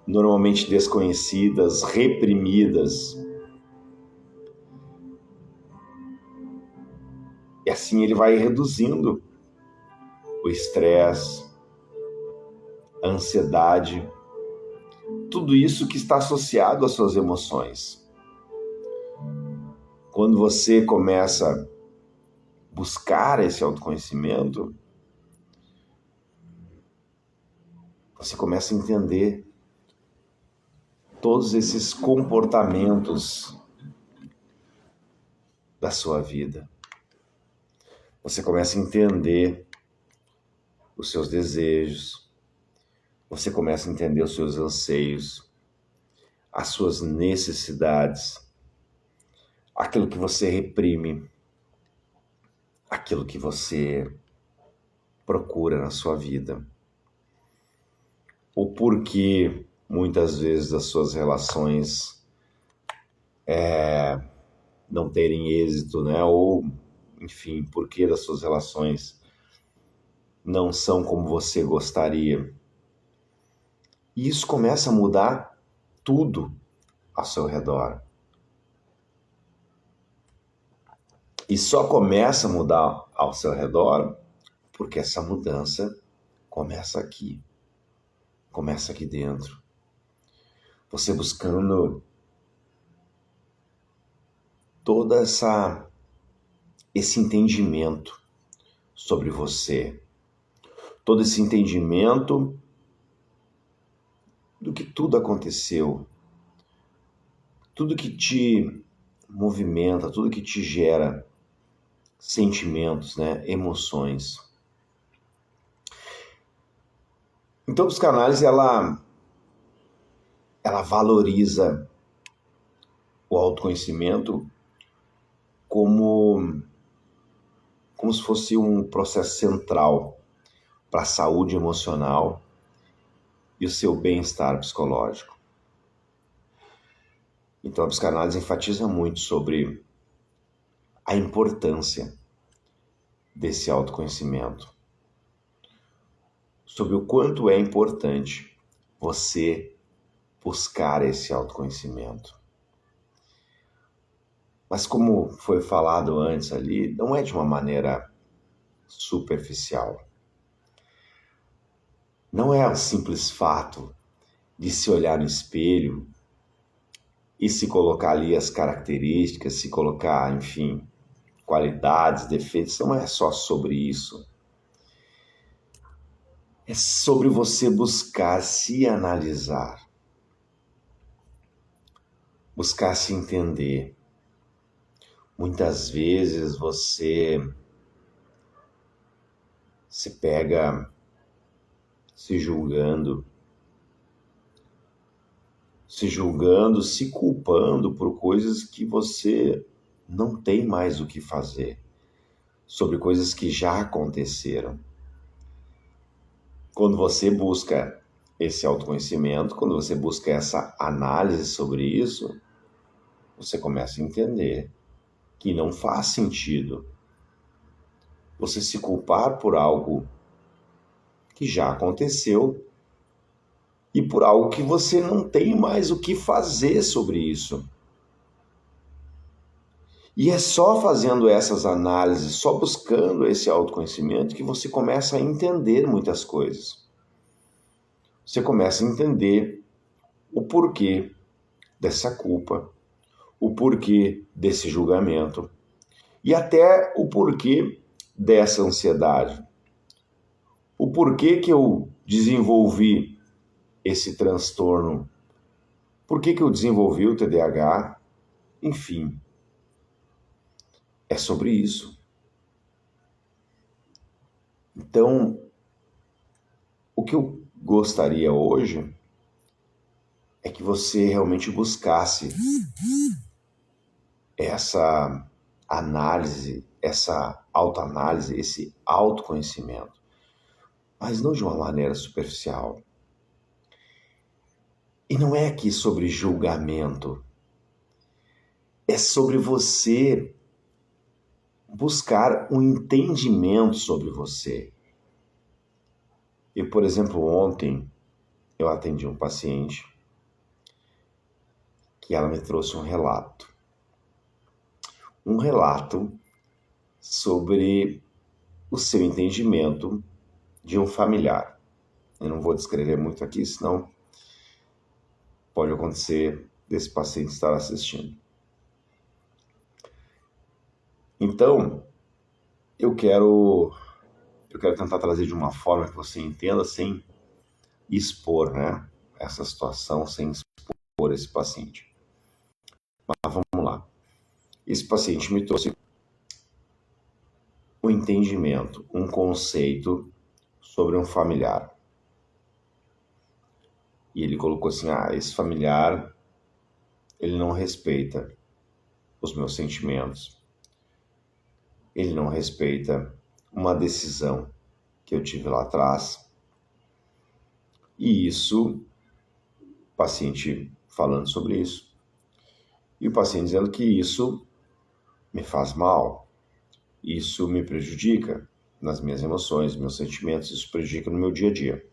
normalmente desconhecidas, reprimidas. E assim ele vai reduzindo o estresse, a ansiedade, tudo isso que está associado às suas emoções. Quando você começa a buscar esse autoconhecimento, você começa a entender todos esses comportamentos da sua vida. Você começa a entender os seus desejos, você começa a entender os seus anseios, as suas necessidades, aquilo que você reprime, aquilo que você procura na sua vida. O porquê, muitas vezes, das suas relações não terem êxito, né? Ou, enfim, porquê das suas relações não são como você gostaria. E isso começa a mudar tudo ao seu redor. E só começa a mudar ao seu redor porque essa mudança começa aqui dentro. Você buscando todo esse entendimento sobre você, todo esse entendimento do que tudo aconteceu, tudo que te movimenta, tudo que te gera sentimentos, né? Emoções. Então, a psicanálise, ela valoriza o autoconhecimento como se fosse um processo central para a saúde emocional e o seu bem-estar psicológico. Então, a psicanálise enfatiza muito sobre a importância desse autoconhecimento, sobre o quanto é importante você buscar esse autoconhecimento. Mas como foi falado antes ali, não é de uma maneira superficial. Não é o simples fato de se olhar no espelho e se colocar ali as características, se colocar, enfim, qualidades, defeitos. Não é só sobre isso. É sobre você buscar se analisar, buscar se entender. Muitas vezes você se pega se julgando, se culpando por coisas que você não tem mais o que fazer, sobre coisas que já aconteceram. Quando você busca esse autoconhecimento, quando você busca essa análise sobre isso, você começa a entender que não faz sentido você se culpar por algo que já aconteceu e por algo que você não tem mais o que fazer sobre isso. E é só fazendo essas análises, só buscando esse autoconhecimento, que você começa a entender muitas coisas. Você começa a entender o porquê dessa culpa, o porquê desse julgamento e até o porquê dessa ansiedade. O porquê que eu desenvolvi esse transtorno, por que eu desenvolvi o TDAH, enfim. É sobre isso. Então, o que eu gostaria hoje é que você realmente buscasse essa análise, essa autoanálise, esse autoconhecimento, mas não de uma maneira superficial. E não é aqui sobre julgamento, é sobre você buscar um entendimento sobre você. Eu, por exemplo, ontem eu atendi um paciente que ela me trouxe um relato sobre o seu entendimento de um familiar. Eu não vou descrever muito aqui, senão pode acontecer desse paciente estar assistindo. Então, eu quero tentar trazer de uma forma que você entenda sem expor, né, essa situação, sem expor esse paciente. Mas vamos lá. Esse paciente me trouxe um entendimento, um conceito sobre um familiar. E ele colocou assim, esse familiar, ele não respeita os meus sentimentos. Ele não respeita uma decisão que eu tive lá atrás. E isso, o paciente falando sobre isso, e o paciente dizendo que isso me faz mal, isso me prejudica nas minhas emoções, meus sentimentos, isso prejudica no meu dia a dia.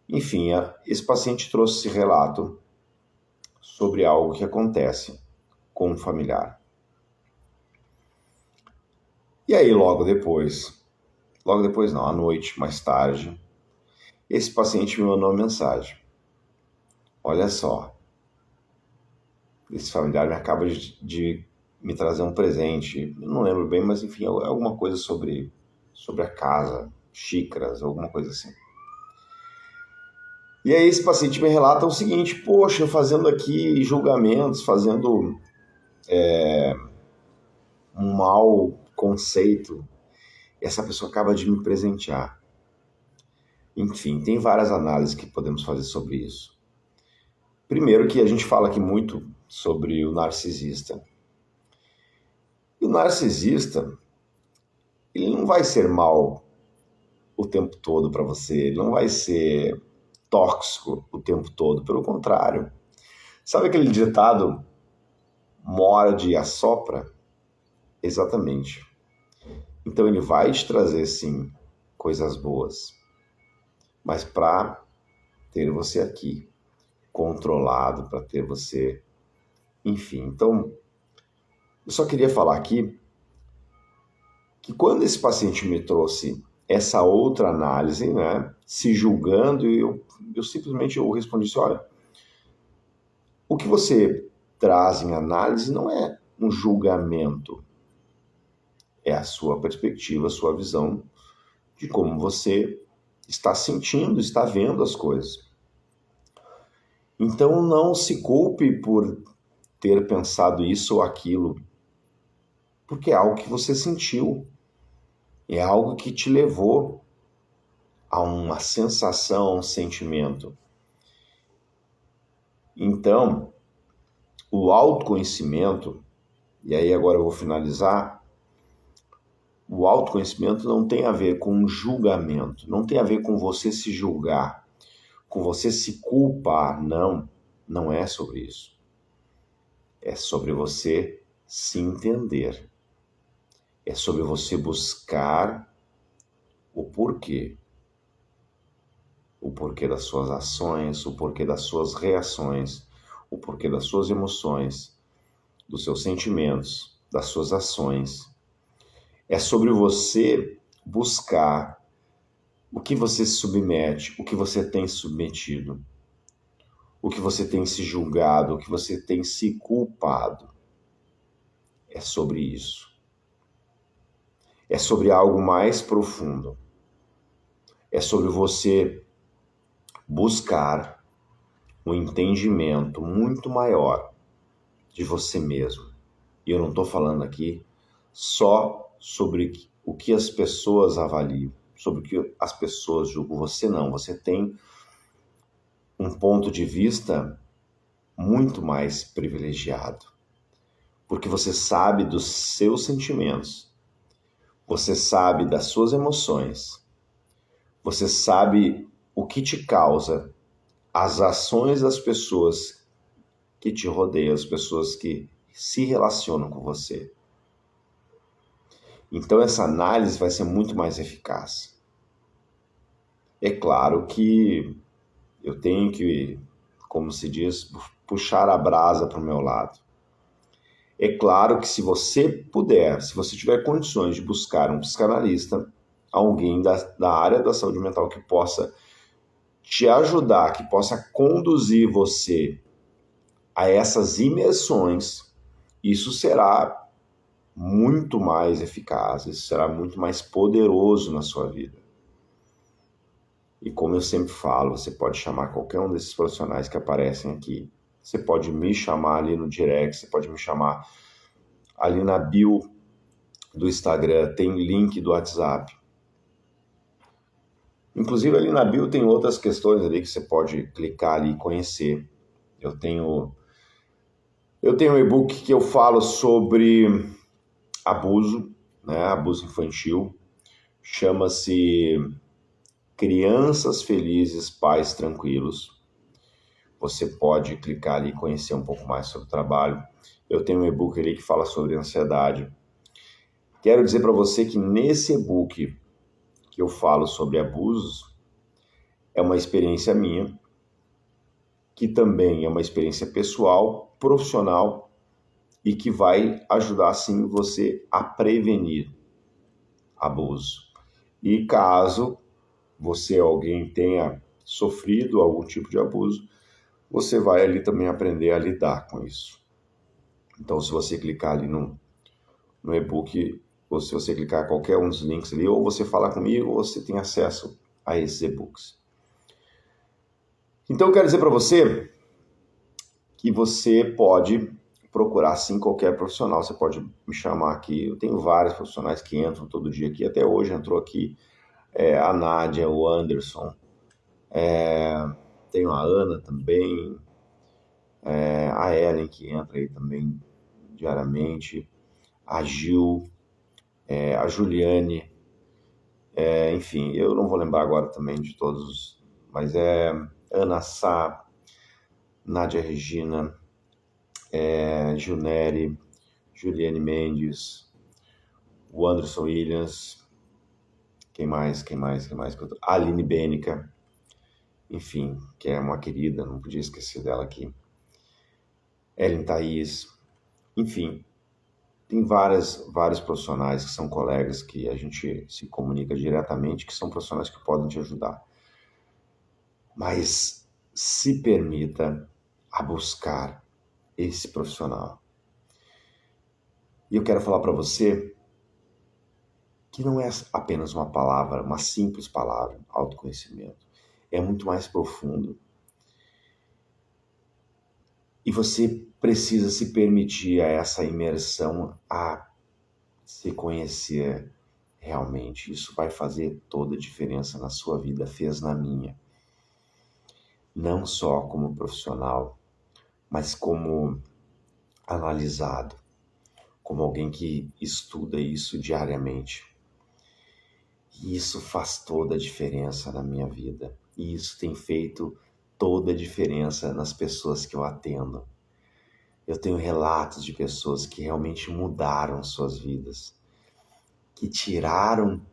Enfim, esse paciente trouxe esse relato sobre algo que acontece com um familiar. E aí, logo depois não, à noite, mais tarde, esse paciente me mandou uma mensagem. Olha só, esse familiar me acaba de me trazer um presente, eu não lembro bem, mas enfim, alguma coisa sobre a casa, xícaras, alguma coisa assim. E aí esse paciente me relata o seguinte: poxa, eu fazendo aqui julgamentos, fazendo um mau conceito, essa pessoa acaba de me presentear. Enfim, tem várias análises que podemos fazer sobre isso. Primeiro que a gente fala aqui muito sobre o narcisista. E o narcisista, ele não vai ser mal o tempo todo para você, ele não vai ser tóxico o tempo todo, pelo contrário. Sabe aquele ditado, morde e assopra? Exatamente. Então ele vai te trazer, sim, coisas boas, mas para ter você aqui, controlado, para ter você... Enfim, então, eu só queria falar aqui que quando esse paciente me trouxe essa outra análise, né, se julgando, eu simplesmente respondi assim: olha, o que você traz em análise não é um julgamento, é a sua perspectiva, a sua visão de como você está sentindo, está vendo as coisas. Então não se culpe por ter pensado isso ou aquilo, porque é algo que você sentiu, é algo que te levou a uma sensação, a um sentimento. Então, o autoconhecimento, e aí agora eu vou finalizar, o autoconhecimento não tem a ver com julgamento, não tem a ver com você se julgar, com você se culpar, não, não é sobre isso. É sobre você se entender, é sobre você buscar o porquê das suas ações, o porquê das suas reações, o porquê das suas emoções, dos seus sentimentos, das suas ações. É sobre você buscar o que você se submete, o que você tem submetido, o que você tem se julgado, o que você tem se culpado. É sobre isso. É sobre algo mais profundo. É sobre você buscar um entendimento muito maior de você mesmo. E eu não estou falando aqui só sobre o que as pessoas avaliam, sobre o que as pessoas julgam. Você não, você tem um ponto de vista muito mais privilegiado, porque você sabe dos seus sentimentos, você sabe das suas emoções, você sabe o que te causa as ações das pessoas que te rodeiam, as pessoas que se relacionam com você. Então essa análise vai ser muito mais eficaz. É claro que eu tenho que, como se diz, puxar a brasa para o meu lado. É claro que se você puder, se você tiver condições de buscar um psicanalista, alguém da área da saúde mental que possa te ajudar, que possa conduzir você a essas imersões, isso será muito mais eficaz, isso será muito mais poderoso na sua vida. E como eu sempre falo, você pode chamar qualquer um desses profissionais que aparecem aqui. Você pode me chamar ali no direct, você pode me chamar ali na bio do Instagram, tem link do WhatsApp. Inclusive ali na bio tem outras questões ali que você pode clicar ali e conhecer. Eu tenho um e-book que eu falo sobre abuso, né? Abuso infantil. Chama-se Crianças Felizes, Pais Tranquilos. Você pode clicar ali e conhecer um pouco mais sobre o trabalho. Eu tenho um e-book ali que fala sobre ansiedade. Quero dizer para você que nesse e-book que eu falo sobre abusos, é uma experiência minha, que também é uma experiência pessoal, profissional, e que vai ajudar, sim, você a prevenir abuso. E caso você, alguém, tenha sofrido algum tipo de abuso, você vai ali também aprender a lidar com isso. Então, se você clicar ali no e-book, ou se você clicar em qualquer um dos links ali, ou você falar comigo, ou você tem acesso a esses e-books. Então eu quero dizer para você que você pode procurar sim qualquer profissional. Você pode me chamar aqui. Eu tenho vários profissionais que entram todo dia aqui. Até hoje entrou aqui a Nádia, o Anderson, tenho a Ana também, a Ellen que entra aí também diariamente, a Gil, a Juliane, enfim, eu não vou lembrar agora também de todos, mas Ana Sá, Nádia Regina, Gilneri, Juliane Mendes, o Anderson Williams, quem mais? A Aline Bênica, enfim, que é uma querida, não podia esquecer dela aqui. Ellen Thaís, enfim, tem vários profissionais que são colegas que a gente se comunica diretamente, que são profissionais que podem te ajudar. Mas se permita a buscar esse profissional. E eu quero falar para você que não é apenas uma palavra, uma simples palavra, autoconhecimento. É muito mais profundo. E você precisa se permitir a essa imersão, a se conhecer realmente. Isso vai fazer toda a diferença na sua vida, fez na minha. Não só como profissional, mas como analisado, como alguém que estuda isso diariamente. E isso faz toda a diferença na minha vida. E isso tem feito toda a diferença nas pessoas que eu atendo. Eu tenho relatos de pessoas que realmente mudaram suas vidas, que tiraram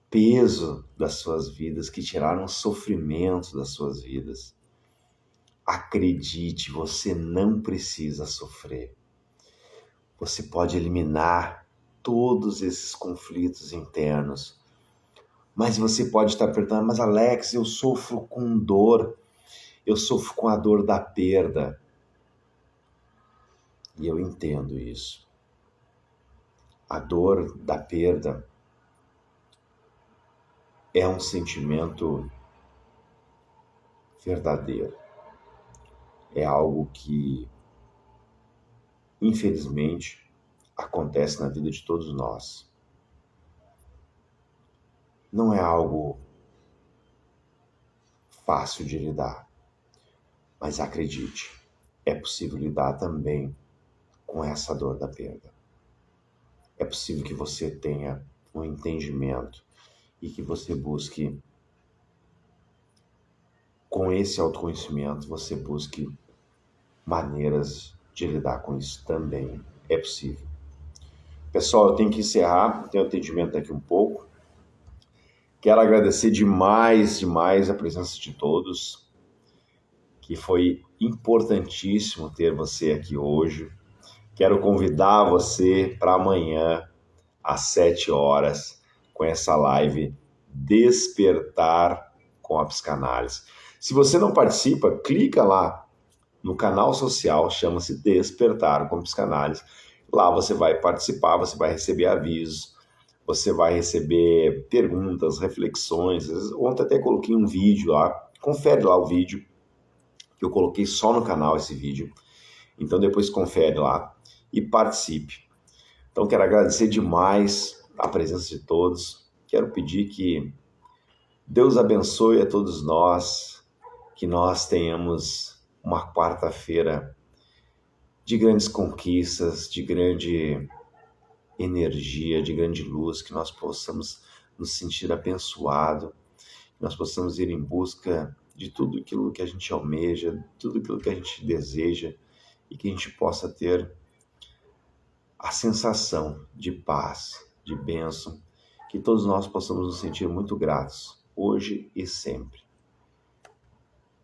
peso das suas vidas, que tiraram sofrimento das suas vidas. Acredite, você não precisa sofrer. Você pode eliminar todos esses conflitos internos. Mas você pode estar perguntando, mas Alex, eu sofro com dor, eu sofro com a dor da perda. E eu entendo isso. A dor da perda é um sentimento verdadeiro. É algo que, infelizmente, acontece na vida de todos nós. Não é algo fácil de lidar, mas acredite, é possível lidar também com essa dor da perda. É possível que você tenha um entendimento e que você busque, com esse autoconhecimento, você busque maneiras de lidar com isso também. É possível. Pessoal, eu tenho que encerrar, tenho atendimento daqui um pouco. Quero agradecer demais a presença de todos, que foi importantíssimo ter você aqui hoje. Quero convidar você para amanhã, às 7 horas, com essa live Despertar com a Psicanálise. Se você não participa, clica lá no canal social, chama-se Despertar com a Psicanálise. Lá você vai participar, você vai receber avisos, você vai receber perguntas, reflexões. Ontem até coloquei um vídeo lá, confere lá o vídeo, que eu coloquei só no canal esse vídeo. Então depois confere lá e participe. Então quero agradecer demais a presença de todos. Quero pedir que Deus abençoe a todos nós, que nós tenhamos uma quarta-feira de grandes conquistas, de grande energia, de grande luz, que nós possamos nos sentir abençoados, que nós possamos ir em busca de tudo aquilo que a gente almeja, tudo aquilo que a gente deseja e que a gente possa ter a sensação de paz, de bênção, que todos nós possamos nos sentir muito gratos, hoje e sempre.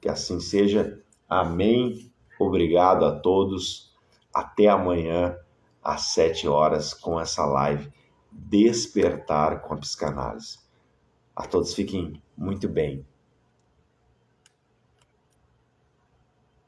Que assim seja. Amém. Obrigado a todos. Até amanhã, às 7 horas, com essa live Despertar com a Psicanálise. A todos fiquem muito bem.